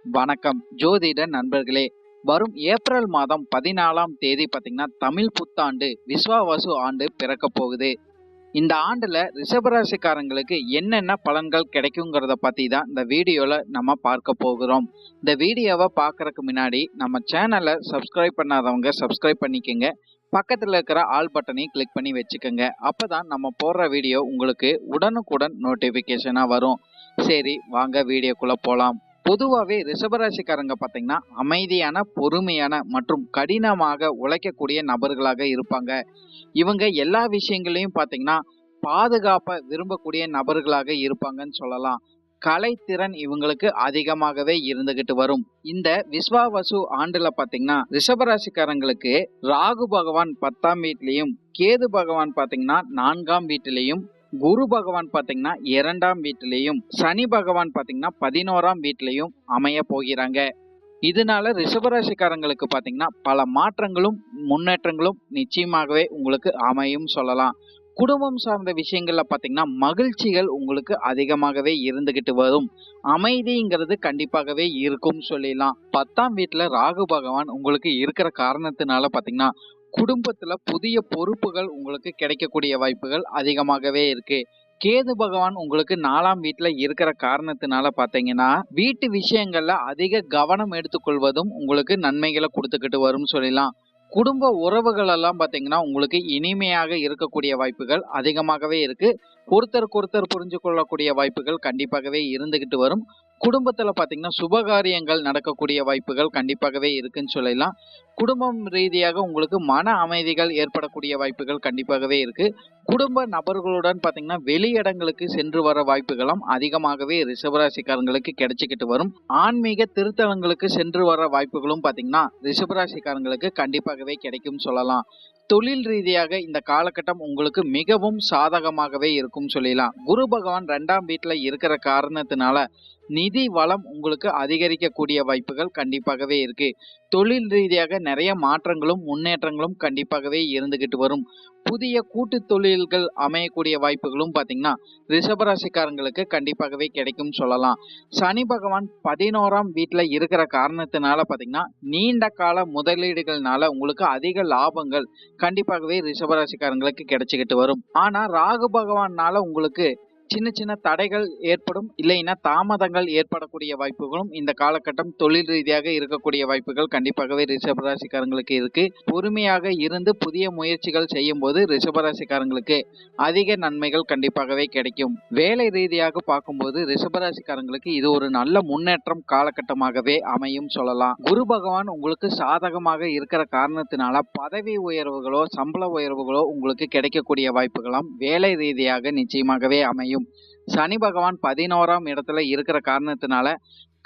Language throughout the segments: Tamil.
வணக்கம் ஜோதிட நண்பர்களே. வரும் ஏப்ரல் மாதம் 14ஆம் தேதி பார்த்தீங்கன்னா தமிழ் புத்தாண்டு விஸ்வாவசு ஆண்டு பிறக்க போகுது. இந்த ஆண்டுல ரிஷபராசிக்காரங்களுக்கு என்னென்ன பலன்கள் கிடைக்குங்கிறத பத்தி தான் இந்த வீடியோல நம்ம பார்க்க போகிறோம். இந்த வீடியோவை பார்க்கறதுக்கு முன்னாடி நம்ம சேனலை சப்ஸ்கிரைப் பண்ணாதவங்க சப்ஸ்கிரைப் பண்ணிக்கங்க. பக்கத்துல இருக்கிற ஆல் பட்டனையும் கிளிக் பண்ணி வச்சுக்கோங்க. அப்பதான் நம்ம போடுற வீடியோ உங்களுக்கு உடனுக்குடன் நோட்டிபிகேஷனா வரும். சரி, வாங்க வீடியோக்குள்ள போலாம். பொதுவாகவே ரிஷபராசிக்காரங்க பார்த்தீங்கன்னா அமைதியான, பொறுமையான மற்றும் கடினமாக உழைக்கக்கூடிய நபர்களாக இருப்பாங்க. இவங்க எல்லா விஷயங்களையும் பார்த்தீங்கன்னா பாதுகாப்பை விரும்பக்கூடிய நபர்களாக இருப்பாங்கன்னு சொல்லலாம். கலைத்திறன் இவங்களுக்கு அதிகமாகவே இருந்துகிட்டு வரும். இந்த விஸ்வாவசு ஆண்டுல பாத்தீங்கன்னா ரிஷபராசிக்காரங்களுக்கு ராகு பகவான் 10ஆம் வீட்டிலையும், கேது பகவான் பாத்தீங்கன்னா 4ஆம் வீட்டிலையும், குரு பகவான் பாத்தீங்கன்னா 2ஆம் வீட்டிலையும், சனி பகவான் பாத்தீங்கன்னா 11ஆம் வீட்டிலையும் அமைய போகிறாங்க. இதனால ரிஷபராசிக்காரங்களுக்கு பாத்தீங்கன்னா பல மாற்றங்களும் முன்னேற்றங்களும் நிச்சயமாகவே உங்களுக்கு அமையும் சொல்லலாம். குடும்பம் சார்ந்த விஷயங்கள்ல பாத்தீங்கன்னா மகிழ்ச்சிகள் உங்களுக்கு அதிகமாகவே இருந்துகிட்டு வரும். அமைதிங்கிறது கண்டிப்பாகவே இருக்கும் சொல்லிடலாம். 10ஆம் வீட்டுல ராகு பகவான் உங்களுக்கு இருக்கிற காரணத்தினால பாத்தீங்கன்னா குடும்பத்துல புதிய பொறுப்புகள் உங்களுக்கு கிடைக்கக்கூடிய வாய்ப்புகள் அதிகமாகவே இருக்கு. கேது பகவான் உங்களுக்கு 4ஆம் வீட்டுல இருக்கிற காரணத்தினால பாத்தீங்கன்னா வீட்டு விஷயங்கள்ல அதிக கவனம் எடுத்துக்கொள்வதும் உங்களுக்கு நன்மைகளை கொடுத்துக்கிட்டு வரும் சொல்லலாம். குடும்ப உறவுகள் எல்லாம் பாத்தீங்கன்னா உங்களுக்கு இனிமையாக இருக்கக்கூடிய வாய்ப்புகள் அதிகமாகவே இருக்கு. ஒருத்தருக்கு ஒருத்தர் புரிஞ்சு கொள்ளக்கூடிய வாய்ப்புகள் கண்டிப்பாகவே இருந்துகிட்டு வரும். குடும்பத்துல பாத்தீங்கன்னா சுபகாரியங்கள் நடக்கக்கூடிய வாய்ப்புகள் கண்டிப்பாகவே இருக்குன்னு சொல்லலாம். குடும்பம் ரீதியாக உங்களுக்கு மன அமைதிகள் ஏற்படக்கூடிய வாய்ப்புகள் கண்டிப்பாகவே இருக்கு. குடும்ப நபர்களுடன் பாத்தீங்கன்னா வெளியிடங்களுக்கு சென்று வர வாய்ப்புகளும் அதிகமாகவே ரிஷபராசிக்காரங்களுக்கு கிடைச்சிக்கிட்டு வரும். ஆன்மீக திருத்தலங்களுக்கு சென்று வர வாய்ப்புகளும் பாத்தீங்கன்னா ரிஷபராசிக்காரங்களுக்கு கண்டிப்பாகவே கிடைக்கும் சொல்லலாம். தொழில் ரீதியாக இந்த காலகட்டம் உங்களுக்கு மிகவும் சாதகமாகவே இருக்கும் சொல்லலாம். குரு பகவான் 2ஆம் வீட்டுல இருக்கிற காரணத்தினால நிதி வளம் உங்களுக்கு அதிகரிக்கக்கூடிய வாய்ப்புகள் கண்டிப்பாகவே இருக்கு. தொழில் ரீதியாக நிறைய மாற்றங்களும் முன்னேற்றங்களும் கண்டிப்பாகவே இருந்துகிட்டு வரும். புதிய கூட்டு தொழில்கள் அமையக்கூடிய வாய்ப்புகளும் பாத்தீங்கன்னா ரிஷபராசிக்காரங்களுக்கு கண்டிப்பாகவே கிடைக்கும் சொல்லலாம். சனி பகவான் 11ஆம் வீட்டுல இருக்கிற காரணத்தினால பாத்தீங்கன்னா நீண்ட கால முதலீடுகள்னால உங்களுக்கு அதிக லாபங்கள் கண்டிப்பாகவே ரிஷபராசிக்காரங்களுக்கு கிடைச்சிக்கிட்டு வரும். ஆனா ராகு பகவானால உங்களுக்கு சின்ன சின்ன தடைகள் ஏற்படும், இல்லைன்னா தாமதங்கள் ஏற்படக்கூடிய வாய்ப்புகளும் இந்த காலகட்டம் தொழில் ரீதியாக இருக்கக்கூடிய வாய்ப்புகள் கண்டிப்பாகவே ரிஷபராசிக்காரங்களுக்கு இருக்கு. பொறுமையாக இருந்து புதிய முயற்சிகள் செய்யும் போது ரிஷபராசிக்காரங்களுக்கு அதிக நன்மைகள் கண்டிப்பாகவே கிடைக்கும். வேலை ரீதியாக பார்க்கும்போது ரிஷபராசிக்காரங்களுக்கு இது ஒரு நல்ல முன்னேற்றம் காலகட்டமாகவே அமையும் சொல்லலாம். குரு பகவான் உங்களுக்கு சாதகமாக இருக்கிற காரணத்தினால பதவி உயர்வுகளோ சம்பள உயர்வுகளோ உங்களுக்கு கிடைக்கக்கூடிய வாய்ப்புகளும் வேலை ரீதியாக நிச்சயமாகவே அமையும். சனி பகவான் 11ஆம் இடத்துல இருக்கிற காரணத்தினால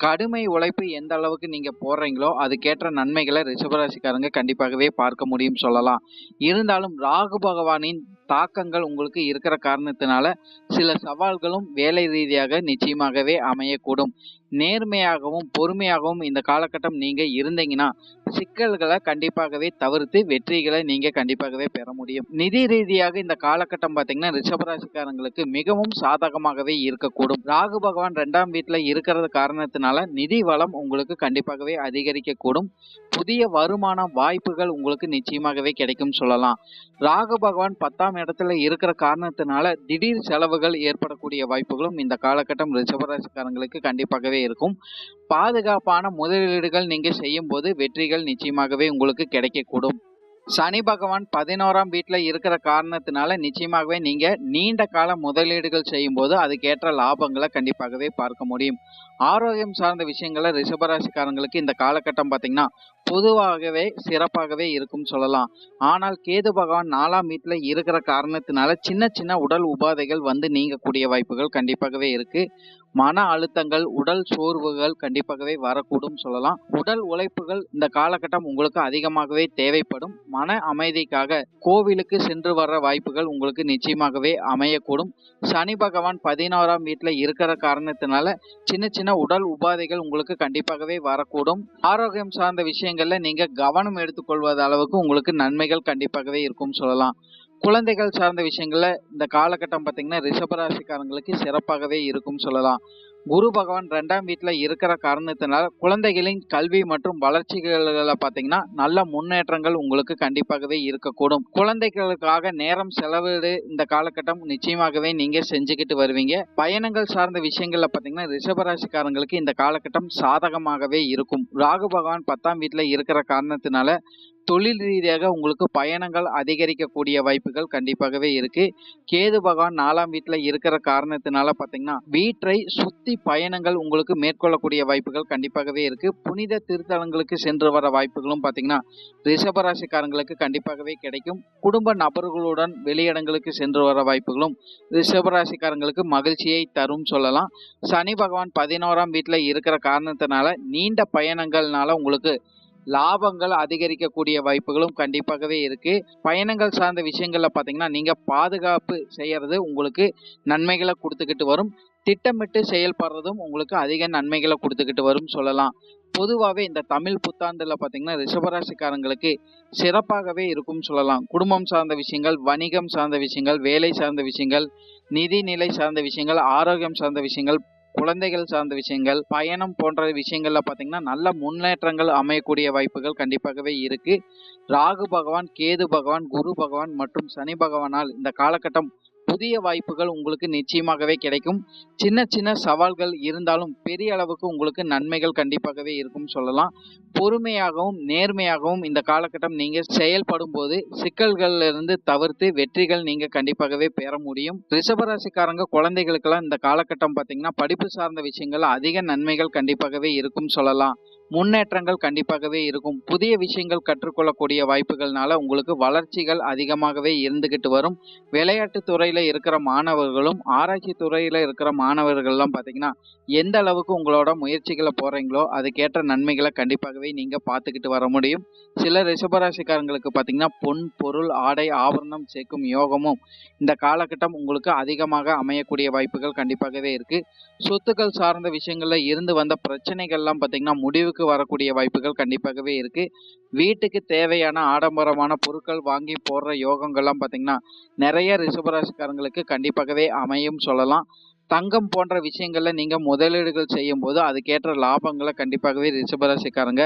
கடுமை உழைப்பு எந்த அளவுக்கு நீங்க போடுறீங்களோ அதுக்கேற்ற நன்மைகளை ரிஷபராசிக்காரங்க கண்டிப்பாகவே பார்க்க முடியும் சொல்லலாம். இருந்தாலும் ராகு பகவானின் தாக்கங்கள் உங்களுக்கு இருக்கிற காரணத்தினால சில சவால்களும் வேலை ரீதியாக நிச்சயமாகவே அமையக்கூடும். நேர்மையாகவும் பொறுமையாகவும் இந்த காலகட்டம் நீங்க இருந்தீங்கன்னா சிக்கல்களை கண்டிப்பாகவே தவிர்த்து வெற்றிகளை நீங்க கண்டிப்பாகவே பெற முடியும். நிதி ரீதியாக இந்த காலகட்டம் பாத்தீங்கன்னா ரிஷபராசிக்காரங்களுக்கு மிகவும் சாதகமாகவே இருக்கக்கூடும். ராகு பகவான் 2ஆம் வீட்டுல இருக்கிறது காரணத்தினால நிதி வளம் உங்களுக்கு கண்டிப்பாகவே அதிகரிக்கக்கூடும். புதிய வருமான வாய்ப்புகள் உங்களுக்கு நிச்சயமாகவே கிடைக்கும் சொல்லலாம். ராகு பகவான் 10ஆம் இடத்துல இருக்கிற காரணத்தினால திடீர் செலவுகள் ஏற்படக்கூடிய வாய்ப்புகளும் இந்த காலகட்டம் ரிஷபராசிக்காரங்களுக்கு கண்டிப்பாகவே இருக்கும். பாதுகாப்பான முதலீடுகள் நீங்க செய்யும் போது வெற்றிகள் நிச்சயமாகவே உங்களுக்கு கிடைக்கக்கூடும். சனி பகவான் 11ஆம் வீட்டுல இருக்கிற காரணத்தினால நிச்சயமாகவே நீங்க நீண்ட கால முதலீடுகள் செய்யும் போது அதுக்கேற்ற லாபங்களை கண்டிப்பாகவே பார்க்க முடியும். ஆரோக்கியம் சார்ந்த விஷயங்கள ரிஷபராசிக்காரங்களுக்கு இந்த காலகட்டம் பாத்தீங்கன்னா பொதுவாகவே சிறப்பாகவே இருக்கும் சொல்லலாம். ஆனால் கேது பகவான் 4ஆம் வீட்டுல இருக்கிற காரணத்தினால சின்ன சின்ன உடல் உபாதைகள் வந்து நீங்கக்கூடிய வாய்ப்புகள் கண்டிப்பாகவே இருக்கு. மன அழுத்தங்கள், உடல் சோர்வுகள் கண்டிப்பாகவே வரக்கூடும் சொல்லலாம். உடல் உழைப்புகள் இந்த காலகட்டம் உங்களுக்கு அதிகமாகவே தேவைப்படும். மன அமைதிக்காக கோவிலுக்கு சென்று வர வாய்ப்புகள் உங்களுக்கு நிச்சயமாகவே அமையக்கூடும். சனி பகவான் 11ஆம் வீட்டுல இருக்கிற காரணத்தினால சின்ன சின்ன உடல் உபாதைகள் உங்களுக்கு கண்டிப்பாகவே வரக்கூடும். ஆரோக்கியம் சார்ந்த விஷயங்கள்ல நீங்க கவனம் எடுத்துக்கொள்வது அளவுக்கு உங்களுக்கு நன்மைகள் கண்டிப்பாகவே இருக்கும் சொல்லலாம். குழந்தைகள் சார்ந்த விஷயங்கள்ல இந்த காலகட்டம் பாத்தீங்கன்னா ரிஷபராசிக்காரங்களுக்கு சிறப்பாகவே இருக்கும் சொல்லலாம். குரு பகவான் 2ஆம் வீட்டுல இருக்கிற காரணத்தினால குழந்தைகளின் கல்வி மற்றும் வளர்ச்சிகளை பாத்தீங்கன்னா நல்ல முன்னேற்றங்கள் உங்களுக்கு கண்டிப்பாகவே இருக்கக்கூடும். குழந்தைகளுக்காக நேரம் செலவிடு இந்த காலகட்டம் நிச்சயமாகவே நீங்க செஞ்சுக்கிட்டு வருவீங்க. பயணங்கள் சார்ந்த விஷயங்கள்ல பாத்தீங்கன்னா ரிஷபராசிக்காரங்களுக்கு இந்த காலகட்டம் சாதகமாகவே இருக்கும். ராகு பகவான் 10ஆம் வீட்டுல இருக்கிற காரணத்தினால தொழில் ரீதியாக உங்களுக்கு பயணங்கள் அதிகரிக்கக்கூடிய வாய்ப்புகள் கண்டிப்பாகவே இருக்கு. கேது பகவான் 4ஆம் வீட்டுல இருக்கிற காரணத்தினால பாத்தீங்கன்னா வீட்டை சுத்தி பயணங்கள் உங்களுக்கு மேற்கொள்ளக்கூடிய வாய்ப்புகள் கண்டிப்பாகவே இருக்கு. புனித திருத்தலங்களுக்கு சென்று வர வாய்ப்புகளும் பாத்தீங்கன்னா ரிஷபராசிக்காரங்களுக்கு கண்டிப்பாகவே கிடைக்கும். குடும்ப நபர்களுடன் வெளியிடங்களுக்கு சென்று வர வாய்ப்புகளும் ரிஷபராசிக்காரங்களுக்கு மகிழ்ச்சியை தரும் சொல்லலாம். சனி பகவான் 11ஆம் வீட்டுல இருக்கிற காரணத்தினால நீண்ட பயணங்கள்னால உங்களுக்கு லாபங்கள் அதிகரிக்கக்கூடிய வாய்ப்புகளும் கண்டிப்பாகவே இருக்கு. பயணங்கள் சார்ந்த விஷயங்கள்ல பாத்தீங்கன்னா நீங்க பாதுகாப்பு செய்யறது உங்களுக்கு நன்மைகளை கொடுத்துக்கிட்டு வரும். திட்டமிட்டு செயல்படுறதும் உங்களுக்கு அதிக நன்மைகளை கொடுத்துக்கிட்டு வரும் சொல்லலாம். பொதுவாகவே இந்த தமிழ் புத்தாண்டுல பாத்தீங்கன்னா ரிஷபராசிக்காரங்களுக்கு சிறப்பாகவே இருக்கும் சொல்லலாம். குடும்பம் சார்ந்த விஷயங்கள், வணிகம் சார்ந்த விஷயங்கள், வேலை சார்ந்த விஷயங்கள், நிதிநிலை சார்ந்த விஷயங்கள், ஆரோக்கியம் சார்ந்த விஷயங்கள், குழந்தைகள் சார்ந்த விஷயங்கள், பயணம் போன்ற விஷயங்கள்ல பாத்தீங்கன்னா நல்ல முன்னேற்றங்கள் அமையக்கூடிய வாய்ப்புகள் கண்டிப்பாகவே இருக்கு. ராகு பகவான், கேது பகவான், குரு பகவான் மற்றும் சனி பகவானால் இந்த காலகட்டம் புதிய வாய்ப்புகள் உங்களுக்கு நிச்சயமாகவே கிடைக்கும். சின்ன சின்ன சவால்கள் இருந்தாலும் பெரிய அளவுக்கு உங்களுக்கு நன்மைகள் கண்டிப்பாகவே இருக்கும் சொல்லலாம். பொறுமையாகவும் நேர்மையாகவும் இந்த காலகட்டம் நீங்க செயல்படும் போது சிக்கல்கள்ல இருந்து தவிர்த்து வெற்றிகள் நீங்க கண்டிப்பாகவே பெற முடியும். ரிஷபராசிக்காரங்க குழந்தைகளுக்கெல்லாம் இந்த காலகட்டம் பாத்தீங்கன்னா படிப்பு சார்ந்த விஷயங்கள் அதிக நன்மைகள் கண்டிப்பாகவே இருக்கும் சொல்லலாம். முன்னேற்றங்கள் கண்டிப்பாகவே இருக்கும். புதிய விஷயங்கள் கற்றுக்கொள்ளக்கூடிய வாய்ப்புகள்னால உங்களுக்கு வளர்ச்சிகள் அதிகமாகவே இருந்துகிட்டு வரும். விளையாட்டு துறையில இருக்கிற மாணவர்களும் ஆராய்ச்சி துறையில இருக்கிற மாணவர்கள்லாம் பாத்தீங்கன்னா எந்த அளவுக்கு உங்களோட முயற்சிகளை போறீங்களோ அதுக்கேற்ற நன்மைகளை கண்டிப்பாகவே நீங்க பார்த்துக்கிட்டு வர முடியும். சில ரிஷபராசிக்காரங்களுக்கு பாத்தீங்கன்னா பொன் பொருள் ஆடை ஆபரணம் சேர்க்கும் யோகமும் இந்த காலகட்டம் உங்களுக்கு அதிகமாக அமையக்கூடிய வாய்ப்புகள் கண்டிப்பாகவே இருக்கு. சொத்துக்கள் சார்ந்த விஷயங்கள்ல இருந்து வந்த பிரச்சனைகள்லாம் பாத்தீங்கன்னா முடிவுக்கு வரக்கூடிய வாய்ப்புகள் கண்டிப்பாகவே இருக்கு. வீட்டுக்கு தேவையான ஆடம்பரமான பொருட்கள் வாங்கி போடுற யோகங்கள்லாம் பாத்தீங்கன்னா நிறைய ரிஷபராசிக்காரங்களுக்கு கண்டிப்பாகவே அமையும் சொல்லலாம். தங்கம் போன்ற விஷயங்கள்ல நீங்க முதலீடுகள் செய்யும் போது அதுக்கேற்ற லாபங்களை கண்டிப்பாகவே ரிஷபராசிக்காரங்க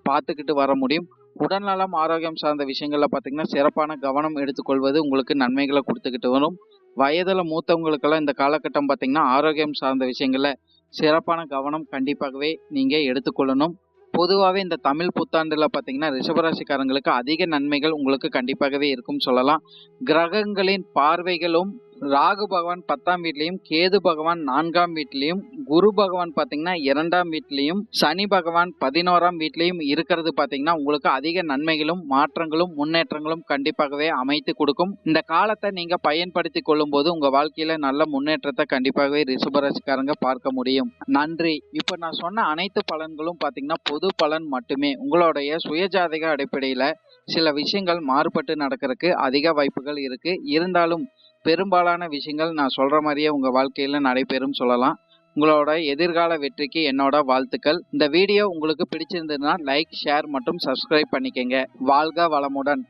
பார்த்துக்கிட்டு வர முடியும். உடல்நலம் ஆரோக்கியம் சார்ந்த விஷயங்கள்ல பாத்தீங்கன்னா சிறப்பான கவனம் எடுத்துக்கொள்வது உங்களுக்கு நன்மைகளை கொடுத்துக்கிட்டு வரும். வயதுல மூத்தவங்களுக்கெல்லாம் இந்த காலகட்டம் பாத்தீங்கன்னா ஆரோக்கியம் சார்ந்த விஷயங்கள்ல சிறப்பான கவனம் கண்டிப்பாகவே நீங்க எடுத்துக்கொள்ளணும். பொதுவாகவே இந்த தமிழ் புத்தாண்டுல பாத்தீங்கன்னா ரிஷபராசிக்காரங்களுக்கு அதிக நன்மைகள் உங்களுக்கு கண்டிப்பாகவே இருக்கும் சொல்லலாம். கிரகங்களின் பார்வைகளும் ராகு பகவான் 10ஆம் வீட்லயும், கேது பகவான் 4ஆம் வீட்லயும், குரு பகவான் பாத்தீங்கன்னா 2ஆம் வீட்லயும், சனி பகவான் 11ஆம் வீட்லயும் இருக்கிறது பாத்தீங்கன்னா உங்களுக்கு அதிக நன்மைகளும் மாற்றங்களும் முன்னேற்றங்களும் கண்டிப்பாகவே அமைத்து கொடுக்கும். இந்த காலத்தை நீங்க பயன்படுத்தி கொள்ளும் போது உங்க வாழ்க்கையில நல்ல முன்னேற்றத்தை கண்டிப்பாகவே ரிஷபராசிக்காரங்க பார்க்க முடியும். நன்றி. இப்ப நான் சொன்ன அனைத்து பலன்களும் பாத்தீங்கன்னா பொது பலன் மட்டுமே. உங்களுடைய சுயஜாதக அடிப்படையில சில விஷயங்கள் மாறுபட்டு நடக்கிறதுக்கு அதிக வாய்ப்புகள் இருக்கு. இருந்தாலும் பெரும்பாலான விஷயங்கள் நான் சொல்ற மாதிரியே உங்க வாழ்க்கையில நடைபெறும் சொல்லலாம். உங்களோட எதிர்கால வெற்றிக்கு என்னோட வாழ்த்துக்கள். இந்த வீடியோ உங்களுக்கு பிடிச்சிருந்ததுன்னா லைக், ஷேர் மற்றும் சப்ஸ்கிரைப் பண்ணிக்கங்க. வாழ்க வளமுடன்.